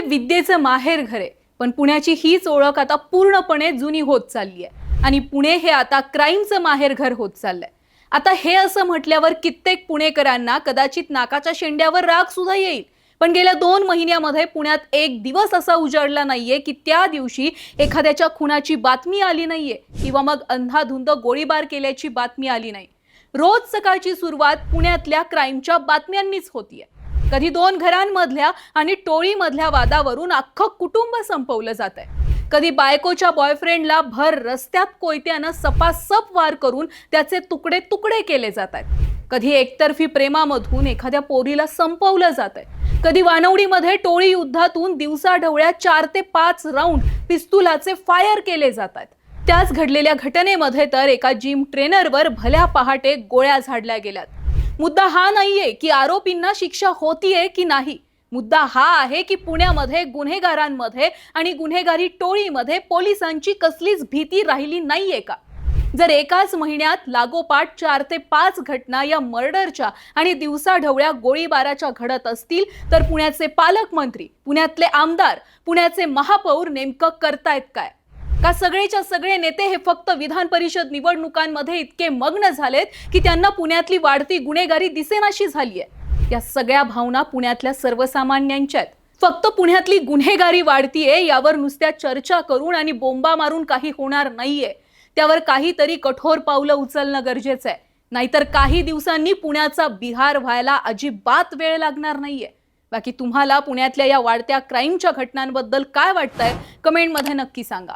विद्येचं माहेरघर आहे, पण पुण्याची हीच ओळख आता पूर्णपणे जुनी होत चालली आहे आणि पुणे हे आता क्राईमचं माहेरघर होत चाललंय। आता हे असं म्हटल्यावर कित्येक पुणेकरांना कदाचित नाकाच्या शेंड्यावर राग सुद्धा येईल, पण गेल्या 2 महिन्यामध्ये पुण्यात एक दिवस असा उजाडला नाहीये की त्या दिवशी एखाद्याच्या खुनाची बातमी आली नाहीये किंवा मग अंधाधुंद गोळीबार केल्याची बातमी आली नाही। रोज सकाळची सुरुवात पुण्यातल्या क्राईमच्या बातम्यांनीच होतीये। कधी 2 घरांमधल्या आणि टोळीमधल्या वादावरून अख्खं कुटुंब संपवलं जातंय, कधी बायकोच्या बॉयफ्रेंडला भर रस्त्यात कोयत्यानं सपासप वार करून त्याचे तुकडे तुकडे केले जातात, कधी एकतर्फी प्रेमामधून एखाद्या पोरीला संपवलं जातंय, कधी वानवडीमध्ये टोळी युद्धातून दिवसाढवळ्या 4 ते 5 राऊंड पिस्तुलाचे फायर केले जातात। त्याच घडलेल्या घटनेमध्ये तर एका जिम ट्रेनरवर भल्या पहाटे गोळ्या झाडल्या गेल्यात। मुद्दा हा नाहीये की आरोपींना शिक्षा होतीये की नाही, मुद्दा हा आहे की पुण्यामध्ये गुन्हेगारांमध्ये आणि गुन्हेगारी टोळीमध्ये पोलिसांची कसलीच भीती राहिली नाहीये का? जर एकाच महिन्यात लागोपाठ 4 ते 5 घटना या मर्डरच्या आणि दिवसाढवळ्या गोळीबाराच्या घडत असतील तर पुण्याचे पालकमंत्री, पुण्यातले आमदार, पुण्याचे महापौर नेमकं करतायत काय? का सगळेच्या सगळे नेते हे फक्त विधान परिषद निवडणुकांमध्ये इतके मग्न झालेत की त्यांना पुण्यातली वाढती गुन्हेगारी दिसेनाशी झालीये? या सगळ्या भावना पुण्यातल्या सर्वसामान्यांच्या आहेत। फक्त पुण्यातली गुन्हेगारी वाढतीये यावर नुसत्या चर्चा करून आणि बोंबा मारून काही होणार नाहीये, त्यावर काहीतरी कठोर पावलं उचलणं गरजेचं आहे, नाहीतर काही दिवसांनी पुण्याचा बिहार व्हायला अजिबात वेळ लागणार नाहीये। बाकी तुम्हाला पुण्यातल्या या वाढत्या क्राईमच्या घटनांबद्दल काय वाटतंय कमेंटमध्ये नक्की सांगा।